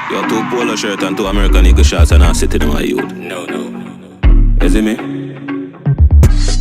Your 2 polo shirt and 2 American Eagle shots and I sit in my youth. No. You see me?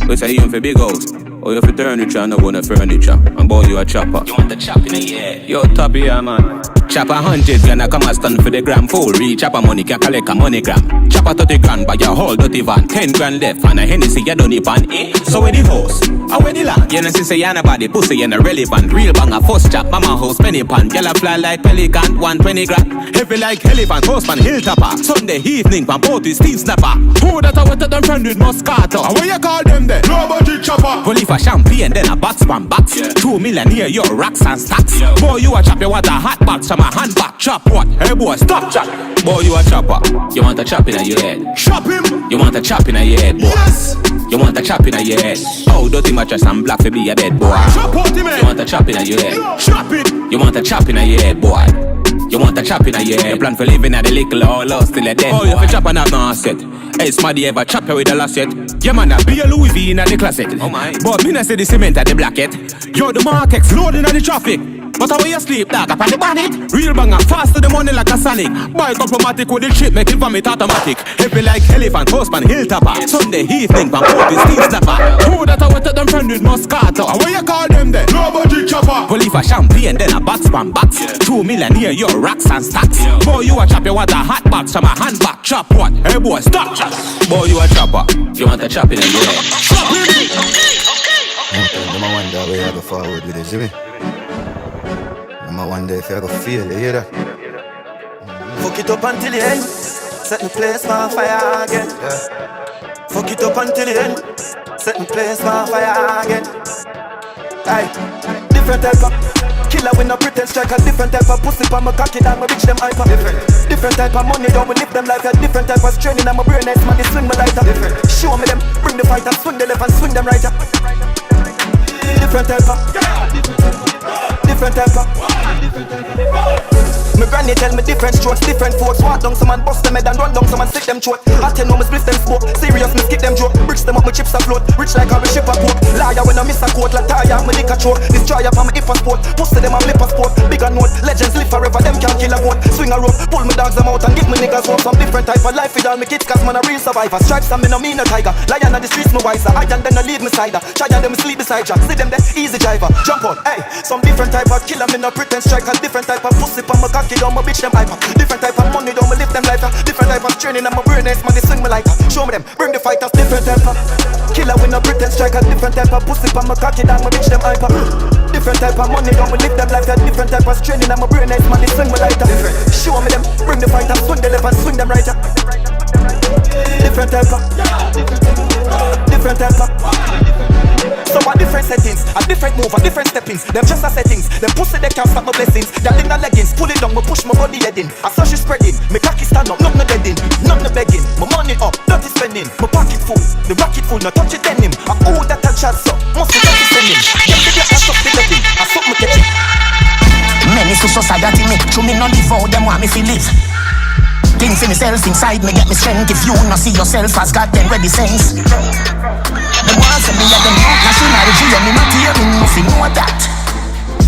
We say you for big house. Or you for furniture and no want furniture. And boy, you a chopper. You want the chop in the air? Yo, top here, man. Chopper 100 grand, I come and stand for the gram. Full reach, chopper money, can collect a money gram. Chopper 30 grand, buy your whole dirty van. 10 grand left, and a Hennessy, you don't need pan. So where the house? How where the land? You know, say you nobody, pussy, you no relevant. Real bang, a first chop, mama house, penny pan. Yellow fly like pelican, 120 grand. Heavy like elephant, horseman, hilltopper. Sunday evening, pan boat is steam snapper. Who that I went to them friend with Moscato? And what you call them then? Nobody chopper. Police for champagne, then a box pan box. 2 million here, your racks and stacks. Boy, you a chop, you want a hot box from a handbag. Chop what? Hey boy, stop chop. Boy, you a chopper. You want a chop in your head. Chop him. You want a chop in your head, boy. Yes. You want a chop in your head. Oh, dirty mattress and black for be a bed, boy. Chop out him, You want a chop in your head. Chop it. You want a chop in your head, boy. You want a chop in your head. You plan for living at the little or lost till a dead. Oh, you for chop and not no set. Hey, Smaddy ever chop you with the last set? Yeah, man, I be a Louis V in the closet. Oh my. But me not say the cement at the blacket. Yo, the markets loading at the traffic. But how you sleep, dog, up on the bonnet? Real banger, faster the money like a Sonic. Bike automatic with the chip, make it vomit automatic. Heavy like elephant, horseman, hilltopper. Sunday evening, pan boat is steam snapper. Who that I went to them friend with Moscato? And what you call them then? Nobody chopper. Police for champagne, then a box pan box. 2 million here, your racks and stacks. Boy, you a chop, you want a hot box from a handbag. Chop what? Hey boy, stop chop. Boy, you a chopper. You want a chop in your head. Chop him. Okay, I wonder where I go forward with it, see me? I wonder if I go feel it, you hear that? Fuck it up until the end. Set the place on fire again. Yeah. Fuck it up until the end. Set the place on fire again. Aye. Different type of killer with no pretend striker. Different type of pussy pa my cocky down, my bitch them hyper. Different type of money don't we live them life. Different type of training and my brain nice man they swing my lighter. Show me them, bring the fighter, swing the left and swing them right. Different type of different type of my granny tell me different strokes, different folks. Walk down some and bust them head and run down some and stick them throat. I tell no me split them smoke. Serious me skip them joke. Bricks them up, my chips afloat. Rich like how we ship a coat. Liar when I miss a coat. Like tire, me lick a choke. Destroyer for my if a sport. Pussy them a flip a sport. Bigger note, legends live forever. Them can't kill a goat. Swing a rope, pull my dogs them out and give me niggas hope. Some different type of life with all my kids, cause man a real survivor. Stripes and me no mean a tiger. Lion on the streets me wiser. I and then I lead me cider. Try and them sleep beside ya. See them there, easy driver. Jump out, hey. Some different type of killer, me no pretend striker. Different type of pussy pa my cocky down my bitch them hyper. Different type of money don't me live them life. Different type of training and my brain nice man they swing me like. Show me them, bring the fighters. Different type of killer with no pretend striker. Different type of pussy pa my cocky down my bitch them hyper. Different type of money don't me live them life. Different type of training and my brain nice man they swing me like. Show me them, bring the fighters. Swing the left and swing them right. Different type of different type of some are different settings, a different move, a different steppings. Them just a settings, them pussy they can't stop my blessings. That in the leggings, pull it down, me push my body head in. I saw she spreading, me cocky stand up, not no deading, not no begging. My money up, dirty spending, my pocket full, the rocket full, no touch it denim. I owe that a chance up, must be dirty spending. Them to get a stop the living, I suck my catching. Many to society me, to me no live out, them want me to live. Think for myself inside me, get me strength. If you not see yourself as God, then ready sense. The ones that me at them nationality, and me not hear me nothing know that.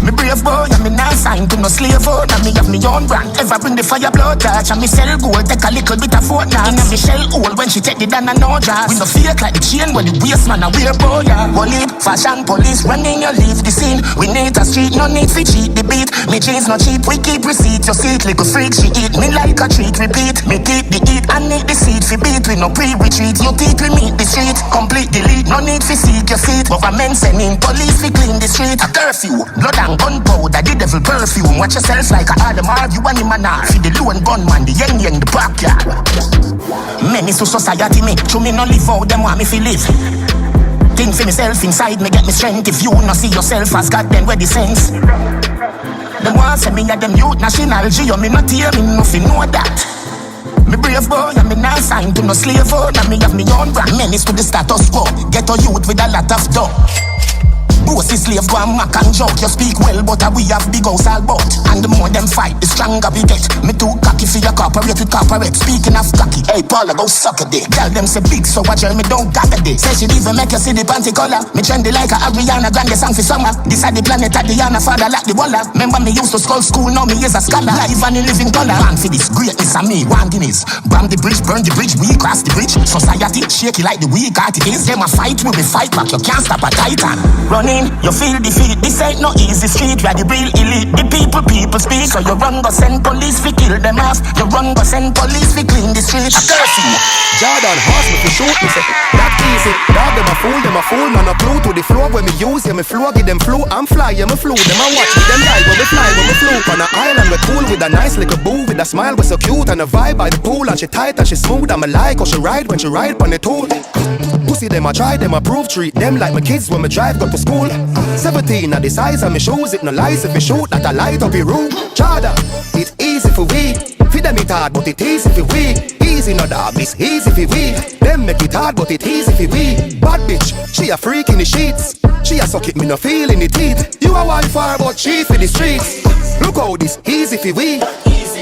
Me brave boy, and me not signed to no slave out. And me have me own brand. Ever bring the fire blood touch, and me sell gold, take a little bit of fortnight. In a me shell hole when she take the down and no dress. We no fake like the chain when the waist man a wear boy. Bully, fashion police, running your leave the scene. We need a street, no need for cheat the beat. Me jeans no cheap, we keep receipt. Your seat, little freak, she eat me like a treat. Repeat, me keep the eat and need the seat for beat. We no pre-retreat, you teeth we meet the street. Complete delete, no need for seek your seat. Government sending police, we clean the street. A curfew, blood and gunpowder, the devil perfume. Watch yourself like a Adam, you and him and I. See the lone gunman, the yen the backyard. Many to society me, to me no live out, them want me to live. Think for myself inside me, get me strength. If you not see yourself as God, then where the sense? Them want say me at them youth national geo, me not hear me nothing know that. Me brave boy, and me not signed to no slave out. And me have me own brand, menace to the status quo. Get a youth with a lot of dough. Bossy slave go and mac and joke. You speak well, but we have big house all bout. And the more them fight, the stronger we get. Me too cocky for your corporate with corporate. Speaking of cocky, hey Paula, go suck a dick. Tell them say big, so watch me don't got a dick. Say she even make you see the panty color. Me trendy like a Ariana Grande song for summer. This are the planet at Diana, father like the waller. Remember me used to school, now me is a scholar. Live and in living color. Man for this greatness of me, one Guinness. Bam the bridge, burn the bridge, we cross the bridge. Society shaky like the weak heart it is. Them a fight, we fight back, you can't stop a titan. Running, you feel defeat. This ain't no easy street, we are the real elite. The people speak. So you run go send police fi kill them off. You run go send police fi clean the street. Jordan horse me fi shoot me say that easy. Dog them a fool, man a clue to the flow when me use yeah me flow give them flu. I'm fly yeah me flew. Them a watch me them die when me fly when me flew. On a island we cool with a nice little boo with a smile we so cute and a vibe by the pool and she tight and she smooth. I'm a like how she ride when she ride on the tool. Pussy them a try them a prove treat them like my kids when me drive go to school. 17 at the size of me shoes it no lies if me shoot that I light up your room. Jordan, it's easy for we. Feed them it hard but it easy for we. Easy no dog, it's easy for we. Them make it hard but it easy for we. Bad bitch, she a freak in the sheets. She a suck it, me no feel in the teeth. You a wildfire but she for the streets. Look how this easy for we.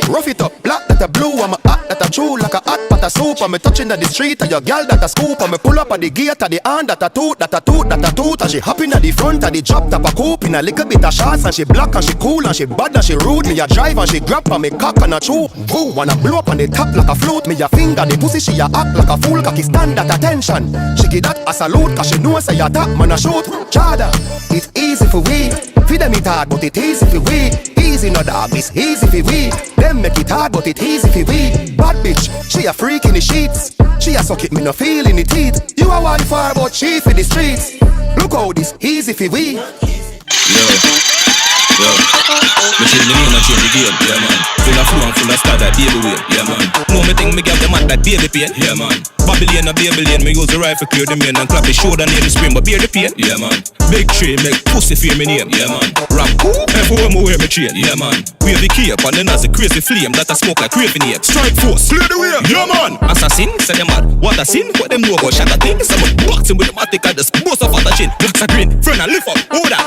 Rough it up, black that a blue. I'm a hot that a true like a hot pot of soup. I'm a touching at the street and your girl that a scoop. I'm a pull up at the gate at the hand that a toot, that a toot, that a toot. And she hopping at the front of the drop top a coupe in a little bit of shots. And she black and she cool and she bad and she rude. Me a drive and she grab and me cock and a chew. Boo, wanna blow up on the top like a flute. Me a finger the pussy she a act like a fool. Cocky stand at attention. She give that a salute cause she know say a top man a shoot. Chada, it's easy for we. Feed them it hard but it easy for we. Easy no dog, it's easy for we. Them make it hard but it easy for we. Bad bitch, she a freak in the sheets. She a suck it, me no feel in the teeth. You a wildfire but she for the streets. Look how this easy for we. Yo, me change the name and change the game, yeah man. Full of flow and full of style that daily way, yeah man. No me think me get them at that daily pain, yeah man. Babylon a Babylon, me use the rifle clear the main and clap the shoulder near the screen, but bear the pain, yeah man. Big tree make pussy fear me name, yeah man. Rap everywhere me wear me chain, yeah man. Wave the cape and then as a crazy flame that a smoke like craving ape. Strike force, clear the way, yeah man. Assassin, say them mad, what a sin, what them know about shatter things. Some boxing with the matic and just boast of a chin. Blacks are green, friend and lift up, order.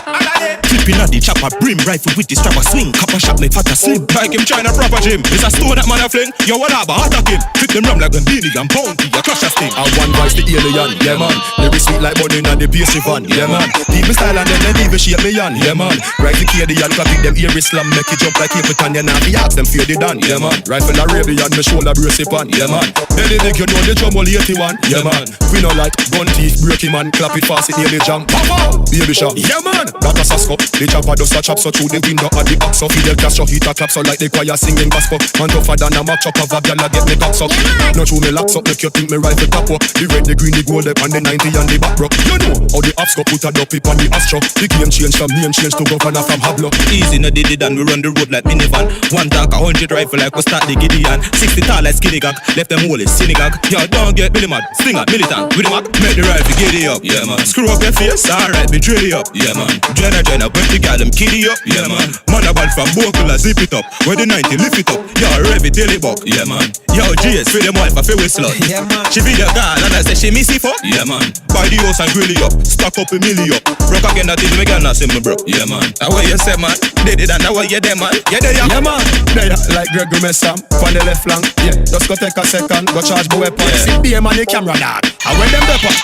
Clipping at the chopper, brim rifle with the strap a swing. Copper shot make fat a slim. Like him trying a proper gym. It's a stone that man a fling. Yo, what up, attack him. Fit them ram like when Beanie and Bounty, a crush a sting. I one voice the alien, yeah man. Lyrics sweet like money and the bass van, yeah man. Deep me style and then they even shape me on, yeah man. Right the key the yan, copy them ear slam. Make it jump like Capitan, yeah now the ask them fear the done, yeah man. Rifle Arabian, me shoulder brace it on, yeah man. Any dig you know the drum all 81, yeah man. We know like gun teeth, break him man. Clap it fast, it nearly jam. Papa, baby shot, yeah man. That a sasko, the chopper does a chop so through the window at the box. So Fidel Castro hit a clap so like the choir singing gospel. Man tougher than a mock chop of a gyal get me cocks up. No true me locks up, make you think me rifle top up. The red, the green, the gold, up and the 90 and the back rock. You know how the ops go put a dope on the astro. The game change from name change to governor from Hablo. Easy no did it and we run the road like minivan. One talk 100 rifle like we start the Gideon. 60 tall like skinny gag, left them holy synagogue. Yo don't get Billy mad, sting at militant. With the Mac, make the rifle giddy up. Yeah man, screw up your face, alright, be drilly up. Yeah man, Jenna, when the girl them kiddy up. Yeah man, man a ball from Bokula, zip it up. Where the 90 lift it up. Yo rev it daily buck. Yeah man, yo GS feel them wife a feel with slut. Yeah man, she video girl and I say she missy fuck. Yeah man, buy the house and grill it up. Stock up a milli up. Rock again that is me girl not see me bro. Yeah man, that what you say man. Did it and that what you there man. Yeah there yeah man. There like Gregory Messam on the left flank. Yeah, just go take a second, go charge my weapon. Yeah. Sit BM on the camera dog. I wear them pepper.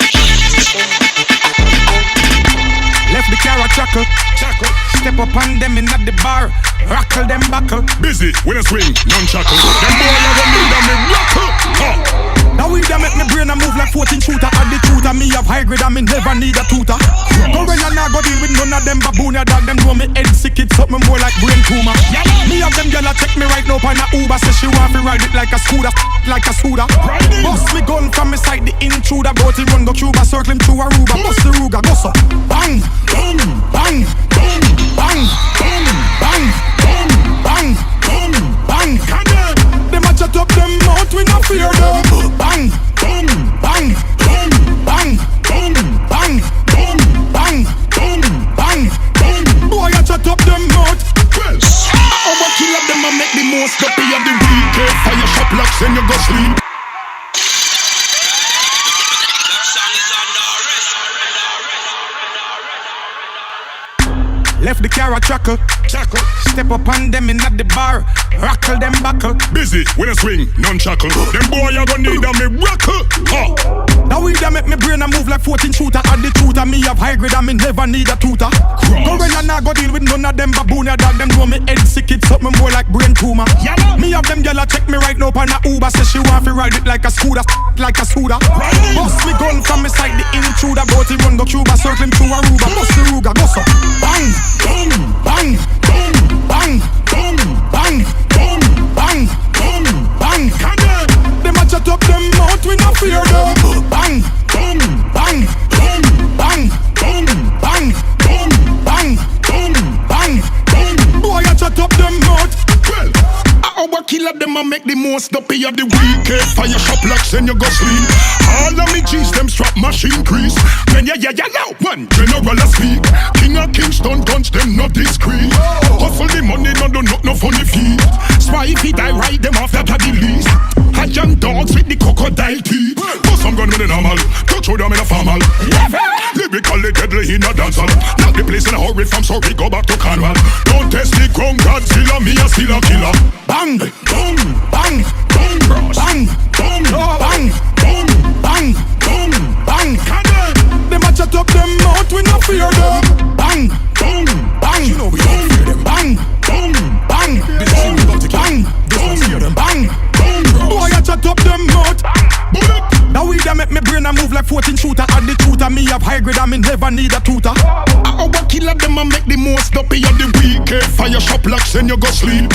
Left the car a chuckle. Step up on them in at the bar. Rockle them buckle. Busy with a swing, non-chuckle. Them boy have a need and me rockle. Now we da make me brain a move like 14 shooter. At the tutor, me have high grade and me never need a tutor. Go when I now go deal with none of them baboon. Dog them know me head sick, it's something more like brain tumor. Me have them gyal check me right now on a Uber. Say she want me ride it like a scooter, like a scooter. Bust me gun from me side the intruder. Go till run go Cuba, circle him through Aruba. Bust the Ruger, go so bang, bang, bang, bang, bang, bang, bang, bang, bang. Them a chat up them mouth, we no fear them. Bang, bang, bang, bang, bang, bang, bang, bang, bang, bang. Boy a chat up them mouth. I'ma kill up them and make the most copy of the week. Fire shop like send you go sleep. left the car a chuckle. Step up on them in at the bar, rockle them buckle. Busy when I swing, non-chuckle. Them boy you gonna need a miracle. Now we da make me brain a move like 14 shooter. At the tutor, me have high grade and me never need a tutor. Go when I nah go deal with none of them baboon. Dog them know me head sick, it's something more like brain tumor. Me have them gyal check me right now on a Uber. Say she want to ride it like a scooter, like a scooter. Bust me gun from me side the intruder. Bout it run go Cuba, circling through Aruba. Bust the Ruger, go so bang, bang, bang, bang, bang, bang, bang, bang, bang. Them a chat up them mouth, we no fear them. Bang, bang, bang, bang, bang, bang, bang, bang, bang, bang, bang. Boy a chat up them mouth. Well, our killer them a make the most up of the week. Fire shop locks and you go sleep. All of me G's them strap machine crease. Then yeah now one general a speak. King of Kingston guns them not discreet. Hustle the money no funny feet. Spy feet I ride them off that are the least. I young dogs with the crocodile teeth. But some gun with the normal, touch them in a formal. Lyrically deadly in a dancehall. Not the place in a hurry from sorry go back to Cornwall. Don't test the ground Godzilla, me a still a killer. Bang, bang, bang, bang, bang, bang, bang, bang, bang, bang, bang. Them a chat up them mouth, we no fear them. Bang, bang, bang, you know we don't fear them. Bang, bang, bang, this is about to bang, bang, bang, bang. Boy a chat up them mouth. Now we da make me brain a move like 14 shooter. At the tutor, me have high grade and me never need a tutor. Our killer them a make the most up of the week. Fire shop locks and you go sleep.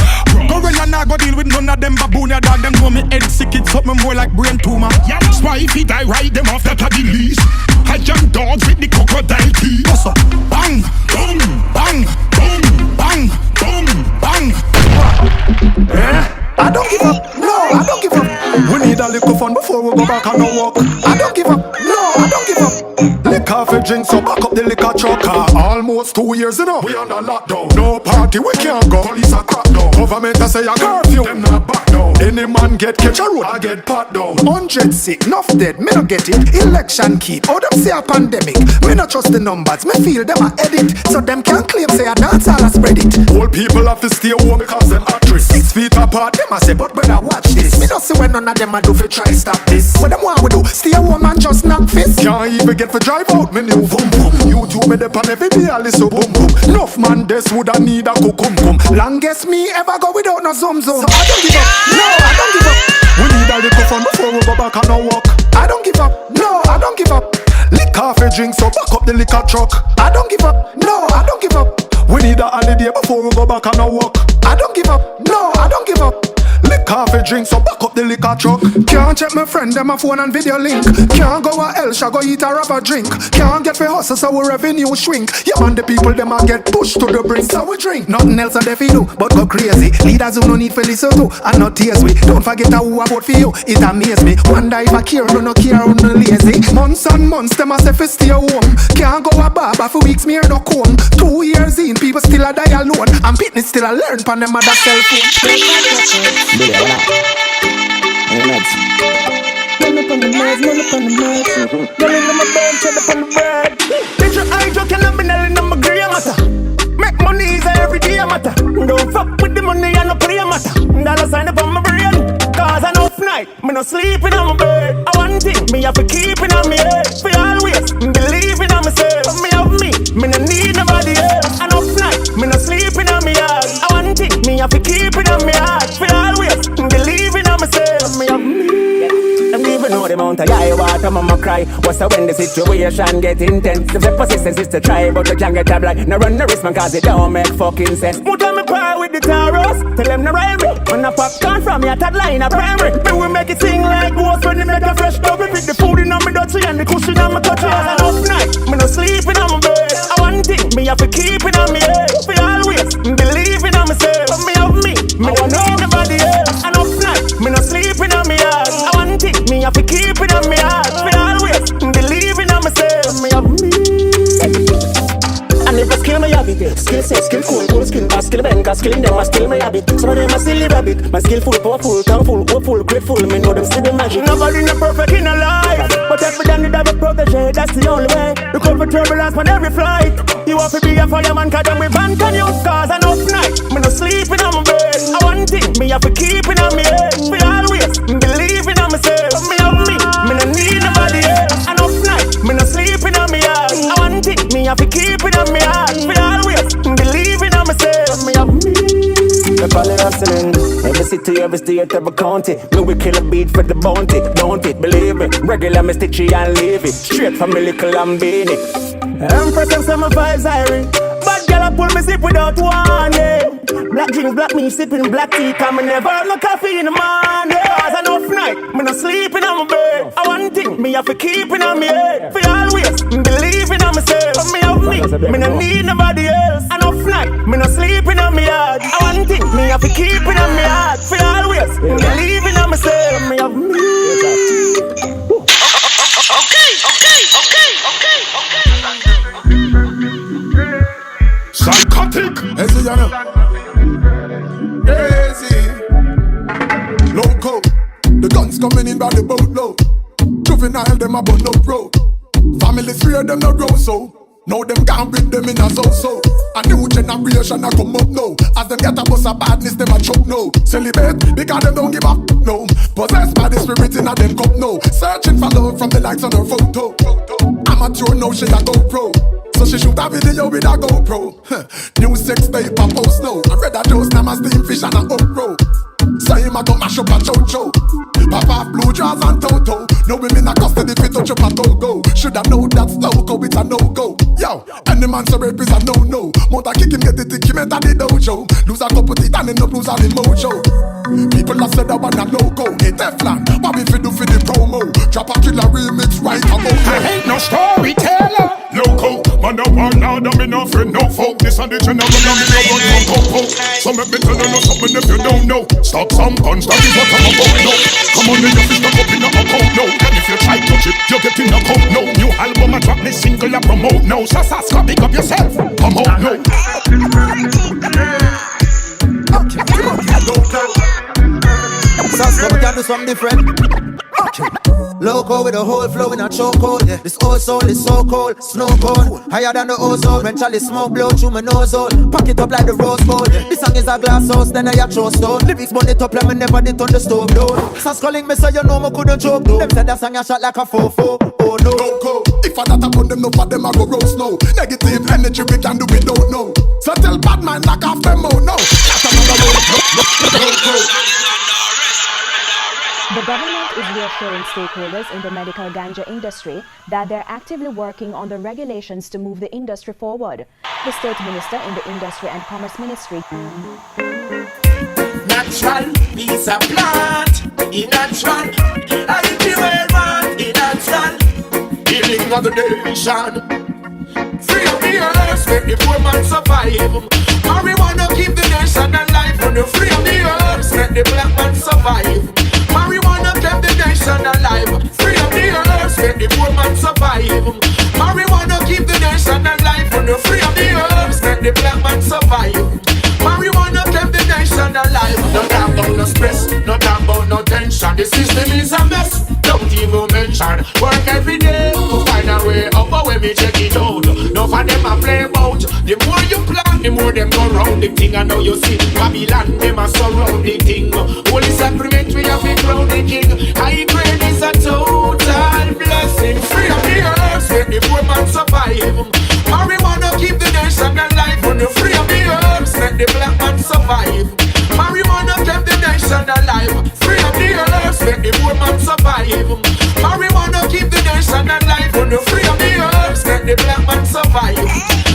Go when I nah go deal with none of them baboon. Dog them know me head sick, it's something more like brain tumor. Spy feet I ride them off that are the least. I young dogs with the crocodile teeth. So bang, bang, bang, bang, bang, bang, bang. I don't give up, no, I don't give up. We need a little fun before we go back and no walk. I don't give up, no, I don't give up. Liquor for drink, so back up the liquor truck. Almost 2 years, you know, we under lockdown. No party, we can't go, police are crack down. Government a say a curfew, them not back down. Any man get catch a road, I get pat down. 100 sick, enough dead, me no get it. Election keep, oh them say a pandemic. Me no trust the numbers, me feel them a edit. So them can't claim say a dance all a spread it. Old people have to stay home because them actress 6 feet apart. Them a say, but brother watch this. Me don't see when none of them a do fi try stop this. What them want we do? Stay home and just knock fist. Can't even get for drive out, me new boom boom. YouTube me dep on every day a listen boom boom. Enough man this woulda need a cucum. Longest me ever go without no zoom zoom. So I don't give up, no I don't give up. We need a little fun before we go back and no walk. I don't give up, no I don't give up. Liquor for drink, so back up the liquor truck. I don't give up, no I don't give up. We need a holiday before we go back and no walk. I don't give up, no I don't give up. Liquor for drink, so back up the liquor truck. Can't check my friend, them a phone and video link. Can't go a Elsha, go eat a rubber drink. Can't get for hustle, so our revenue shrink. Yeah man, the people, them a get pushed to the brink. So we drink, nothing else that they feel do, but go crazy. Leaders who no need for listen to, and not tears we. Don't forget who I vote for you, it amaze me. Wonder if I care, no care, no lazy. Months and months, them a say fi stay home. Can't go a barber for weeks, me here no comb. 2 years in, people still a die alone. And fitness still a learn pan them mother cell phone. Billy, what up? Hey, lads. Run up on the meds, run up on the meds. Run in my bed, turn up on the bread. Bitch, your eye joke and I'm in my grey matter. Make money is every day matter. Don't fuck with the money and no play matter. Dollar sign up on my brain. Cause I know night, me no sleeping on my bed. I want thing, me have to keep it on me head. For always, believing on myself. Me have me no need nobody else. I know night, me no sleeping on me heart. I want thing, me have to keep it on me heart. For always, believing on myself. Me have me. Them even know the amount of high water mama cry. What's the when the situation get intense? The persistence is to try, but you can't get a blind. Now run the risk man cause it don't make fucking sense. Put on me pie with the taros. Tell them to ride me. When I popcorn from your tad line a primary. Me will make it sing like ghost when they make a fresh double. Pick the food in on me dirty and the cushion on my touches. And off night, me no sleeping on my bed. I want thing, me have to keep it on me head. For always, believing on myself. Me have me don't need nobody else. And off night, me no sleeping on me heart. I want thing, me have to keep it on me heart. For always, believing on myself. Me have me. And if I skill me have it, skill set, skill cool, skill bass, skill bank, a skill, them a still my habit. Some of them a silly rabbit. My skillful, powerful, thankful, hopeful, grateful. Me know them see the magic. Nobody no perfect in a life, but every day need have a protege. That's the only way. You come for turbulence on every flight. You have to be a fireman, cause them we ban can use cars enough night. Me no sleeping on my bed. I one thing, me have to keep it on me head. Me always believing on myself. Me have me no need nobody else. Enough night, me no sleeping on me heart. I one thing, me have to keep it on me heart. Me always believing on myself. Me have me. Me falling hustling. Every city, every state, every county. Me we kill a beat for the bounty. Don't it, believe it. Regular me stitchy and leave it. Straight from me little Lambini. Empress and some vibes irie. Bad girl a pull me zip without warning. Black jeans, black me sipping black tea. Cause me never have no coffee in the morning. Cause enough night, me no sleeping on my bed. I one thing, me have to keep it on me head. For always, believing on myself. Me have me no need nobody else. Enough night, me no sleeping on me heart. I one thing, me have to keep it on me heart. For always, believing on myself. Me have me. Psychotic. Easy, you know. Crazy. Loco. The guns coming in by the boatload. Juvenile, them a bun up road. Family three of them no grow so. Now them can't bring them in a so-so. A new generation a come up now. As them get a bus of badness, them a choke now. Celebrate, because them don't give up, no. Possessed by the spirit in a them cup now. Searching for love from the likes on her photo. Amateur now, she a GoPro. So she shoot a video with a GoPro. New sex tape a post now. I read a dose, now my steam fish and a upro. So him a go mash up a chow-chow. Papa blue jaws and toto. No women a custody if it touch up a go-go. Shoulda know that's loco, it's a no-go. Yo, any man so rape is a no-no. Mount kick him, get the tick him at the dojo. Lose a couple teeth and end up lose all the mojo. People have said that one a no-go. Hey Teflon, what we fi do for the promo? Drop a killer remix right about now. I ain't no storyteller. Loco, man a warlord and me no friend, no folk. This and the general and me no run no go-go. So make me tell you something if you don't know. Stop some guns, that is what I'm about now. Come on, your fist up in a account now. And if you try to chip, you get in a coat now. New album, I drop this single, I promote now. So Saska, pick up yourself, come out now. Saska, we can do something different. Okay. Loco with a whole flow in a chokehold. Yeah. This old soul is so cold, snow cold, higher than the ozone. When Charlie smoke blow through my nose hole, pack it up like the rose gold. Yeah. This song is a glass house, then I throw stone. Lyrics burn it up like me never did on the stove though. Sass calling me so you know me couldn't choke though. Them said that song a shot like a fofo. Oh no. Loco, if I not upon them, no for them I go roast no. Negative energy we can do we don't know. So tell bad man knock off them out no. That's another Loco. The government is reassuring stakeholders in the medical ganja industry that they're actively working on the regulations to move the industry forward. The State Minister in the Industry and Commerce Ministry. Natural piece of plant, in natural, everywhere man, in natural, healing of the nation. Free of the earth, make the poor man survive. Marijuana keep the nation alive. When you free of the earth, make the black man survive. Marijuana kept the nation alive. Free of the earth, make the poor man survive. Marijuana keep the nation alive. When you free of the earth, make the black man survive. Marijuana kept the nation alive. No talk about no stress, no talk about no tension. The system is a mess, don't even mention. Work every day to find a way up, but when me check it out, no for them a play about. The more you plan, the more them go round the thing. I know you see Babylon, them a surround the thing. Holy sacrament, we have to crown the king. High grade is a total blessing. Free of the earth, make the poor man survive. Marijuana keep the nation alive. When you free of the earth, make the black man survive. Marijuana kept the nation alive. Free of the earth, make the poor man survive. Marijuana keep the nation alive. When you free of the earth, make the black man survive.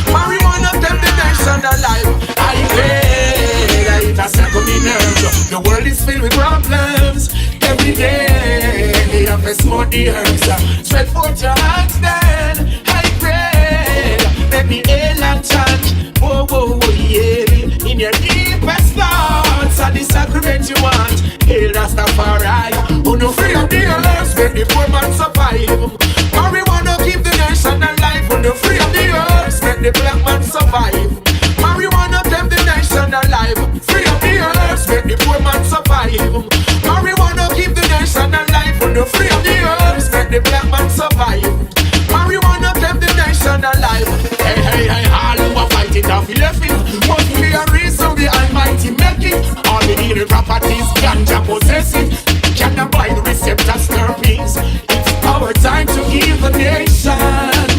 Marijuana kept the nation alive. I pray it has second in nerves. The world is filled with problems. Every day they have to smoke the herbs. Spread forth your hands then. I pray let me hail and chant. Whoa, whoa, whoa, yeah. In your deepest thoughts are the sacrament you want. Hail Rastafari. Who no free of the earth, make the poor man survive. Marijuana keep the nation alive. Who no free of the earth, make the black man survive. Marijuana keep the nation alive. properties, ganja possessing. Can I buy the receptors, terpenes? It's our time to heal the nation.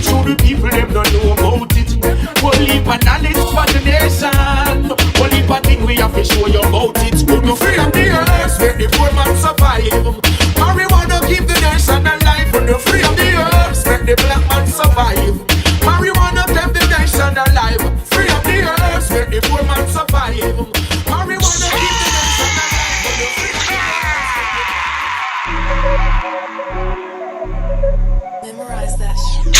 Show the people them don't know about it. We'll leave a knowledge for the nation. We'll leave a thing we have to show you about it. Put the free of the earth, make the poor man survive. Marijuana keep the nation alive. Put the free of the earth, make the black man survive. Marijuana keep the nation alive. Free of the earth, make the poor man survive. Marijuana keep the nation alive. Put the free of the earth. Memorize that shit.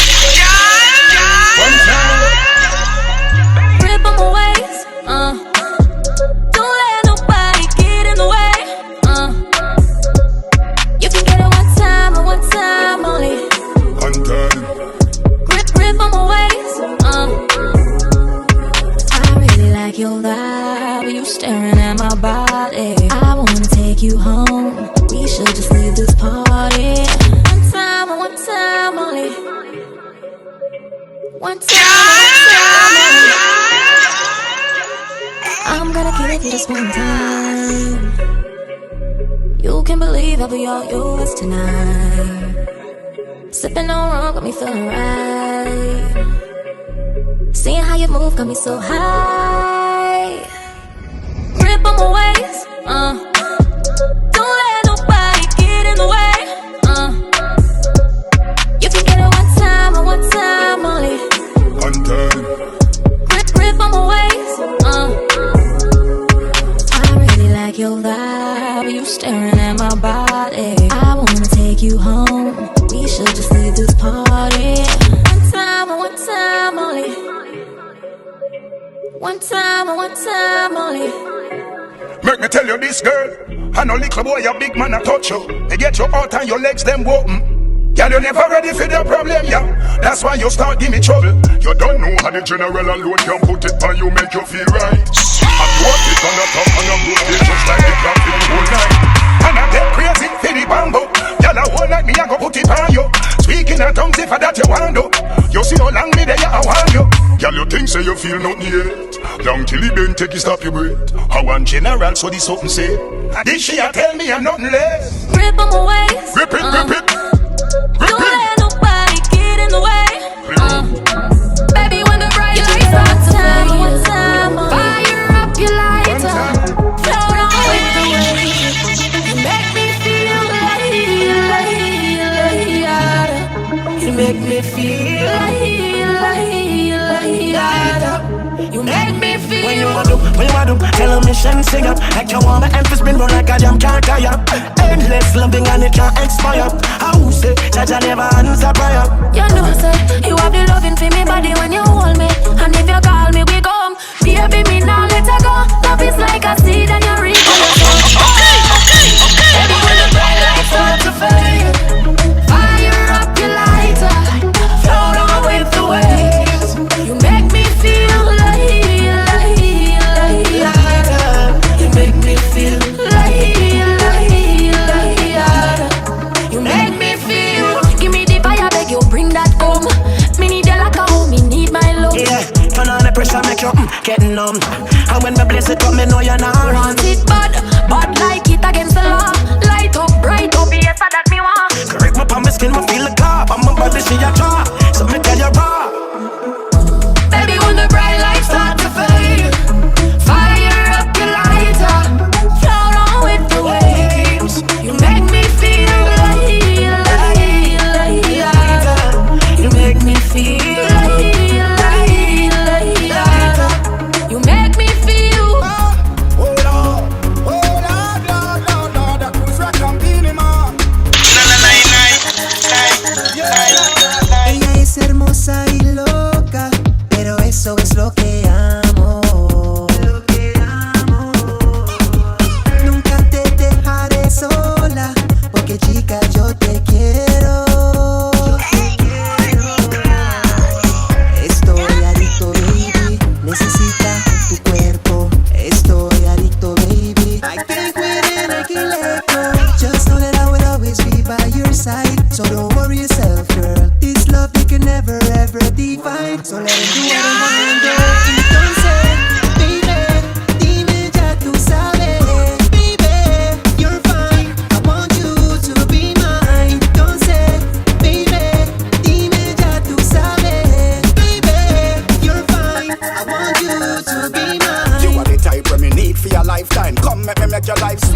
Rip on my waist, don't let nobody get in the way, you can get it one time and one time only. One time. Grip on my waist, I really like your vibe, you staring at my body. I wanna take you home, we should just leave this party. One time and one time only. One time only. I'm gonna give you just one time. You can believe I'll be all yours tonight. Sipping on rum got me feeling right. Seeing how you move got me so high. Grip on my waist, don't let nobody get in the way, you can get it one time and one time only. One time. Grip on my waist, I really like your vibe, you staring at my body. I wanna take you home, we should just leave this party. One time and one time only. One time and one time only. Make me tell you this, girl. I know little boy, your big man, I touch you. They get you out and your legs, them open. Girl, you never ready for the problem, yeah. That's why you start give me trouble. You don't know how the general alone can put it on you, make you feel right. And you want it on the top and I'm good, just like the clock for the whole night. And I get crazy for the bamboo. Girl, I won't like me, I go put it on you. Speaking of tongues, if I that you want to. You see how long me there, I want you. Girl, you think say you feel nothing yet. Long till he been take you stop your breath. How one general, so this something say. This she a tell me I'm nothing less. Grip on my waist, Grip it, grip it. don't let nobody get in the way, baby, when the bright lights are one time, fire up your lighter, float on with the waves. You make me feel like, you make me feel like, you make me feel. When you wanna do, tell a mission sing up. Like you want my emphasis been run like a jam can't tire. Endless loving and it can't expire. How say, Jaja never answer prayer. You know say, you have the loving for me body when you hold me. And if you call me, we come. Baby, me now let her go. Love is like a seed and you reap it. Baby, when the bright lights start to fade, fire up your lighter, float on with the waves. You make me feel like, You make me feel you make me feel. Give me the fire, beg you bring that home. Me need you like a home, me need my love. yeah, turn on the pressure, make you get numb. And when me blaze it up, me know you're not Want it bad,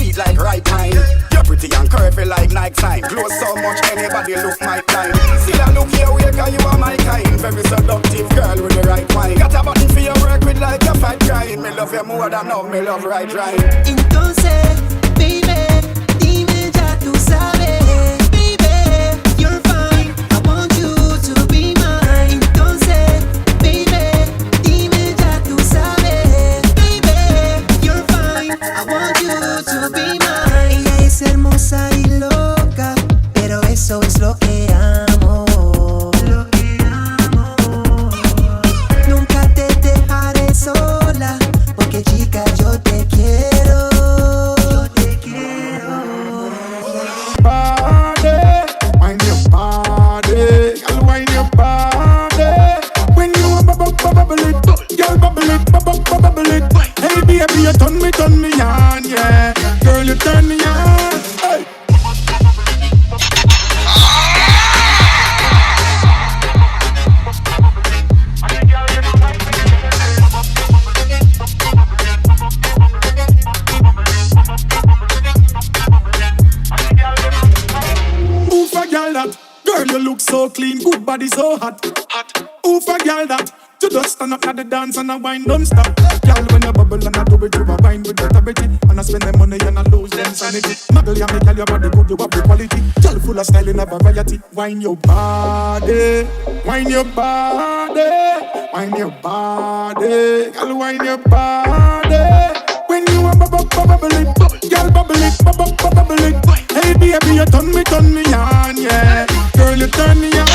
sweet like right time. You're pretty and curvy like night time. Glow so much anybody look my kind. See I look your way cause you are my kind. Very seductive girl with the right wine. Got a button for your work with like a fight crying. Me love you more than now, me love right right. Entonces, baby, dime ya tú sabes. Baby, you're fine, I want you to be mine. Entonces, baby, dime ya tú sabes. Baby, you're fine, I want you to be mine. Ella es hermosa y loca, pero eso es lo que amo. Lo que amo. Nunca te dejaré sola, porque chica yo te quiero. Yo te quiero. Body, wind your body, girl, wind your body. When you a bubble it, girl, bubble it. Hey baby, you turn me on, yeah. Girl, you turn me on. Hey. Ooh, for girl that, girl you look so clean, good body so hot. Ooh, for girl that, you just stand up at the dance and a wine don't stop. Girl when you bubble and I do it, you a wine with authority. And I spend the money and I lose them sanity. Muggle ya make girl your body good, you have the quality. Girl full of style in a variety. Wine your body, wine your body, wine your body, girl wine your body. When you a bubble it, girl bubble it. Hey baby, you turn me on, yeah. Girl, you turn me on.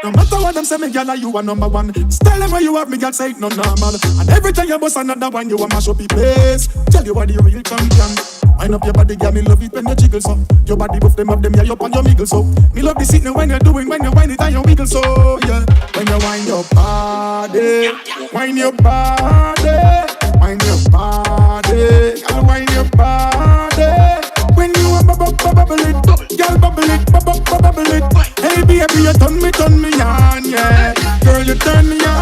No matter what them say, me girl, you are number one. Style them where you have me, girl, say it no normal. And every time you bust another one, you a mash up the place. Tell you what the real champion. Wind up your body, girl, me love it when you jiggle so. Your body buff them up, them yeah, you up on your miggle so. Me love the sitting when you're doing, when you wind it and you wiggle so, yeah. When you wind your body, wind your body, wind your body, girl, wind your body. When you a bubble it, girl, bubble it. Hey baby, you turn me on, yeah. Girl, you turn me on.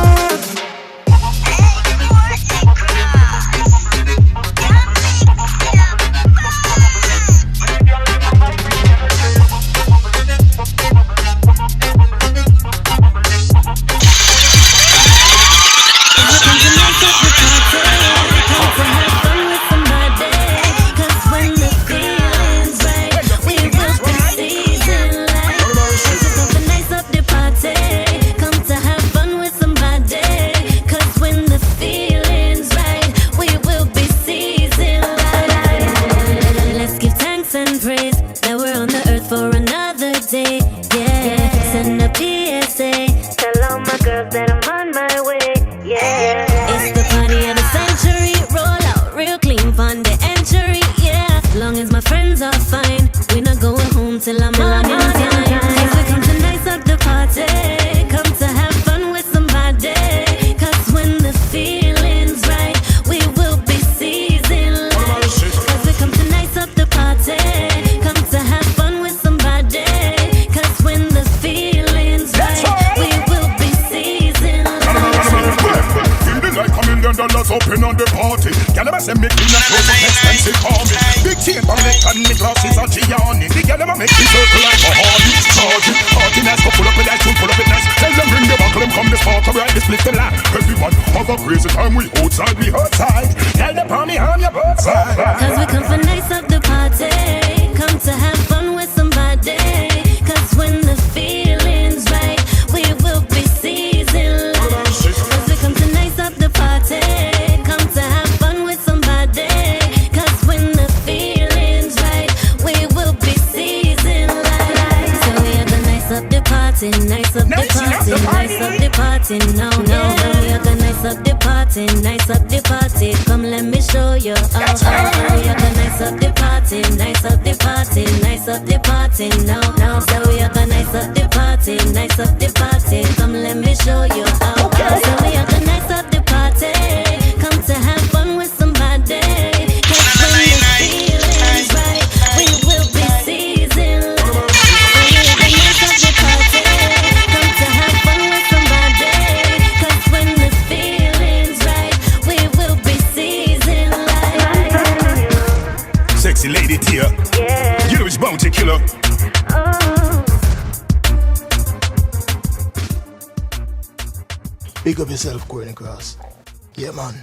Till I'm on in time. Cause we come to nice up the party. Come to have fun with somebody. Cause when the feeling's right, we will be seizing life. Cause we come to nice up the party. Come to have fun with somebody. Cause when the feeling's right, we will be seizing life. In the night, come in, $10 up in on the party. Girl, I say make me not so expensive for me. Big chain, but make and me glasses are Gianni. The girl, make me circle like a hardy. Charge it, party nice, go pull up with ice, pull up with nice. Tell them bring the buckle, them come the spark, right, this split the line. Everyone have a crazy time, we outside, we outside. Tell them on me, on your both side. Cause we come for nice up the party. Come to have fun with somebody. Cause when the feeling's right, we will be seizing life. Cause we come to nice up the party. Come to have fun with somebody. Cause when the feeling's right, we will be seizing life. So we are gonna nice up the party, nice up the party, nice up the party, no. We are gonna nice up the party, nice up the party. Come let me show you. We are gonna nice up the party, nice up the party, nice up the party, no. So we are gonna nice up the party, nice up the party. Come let me show you. So we are gonna nice up the party. Come to have fun with somebody. Bounty lady tier. Yeah. You know it's Bounty killer. Big up yourself, Corny Cross. Yeah, man.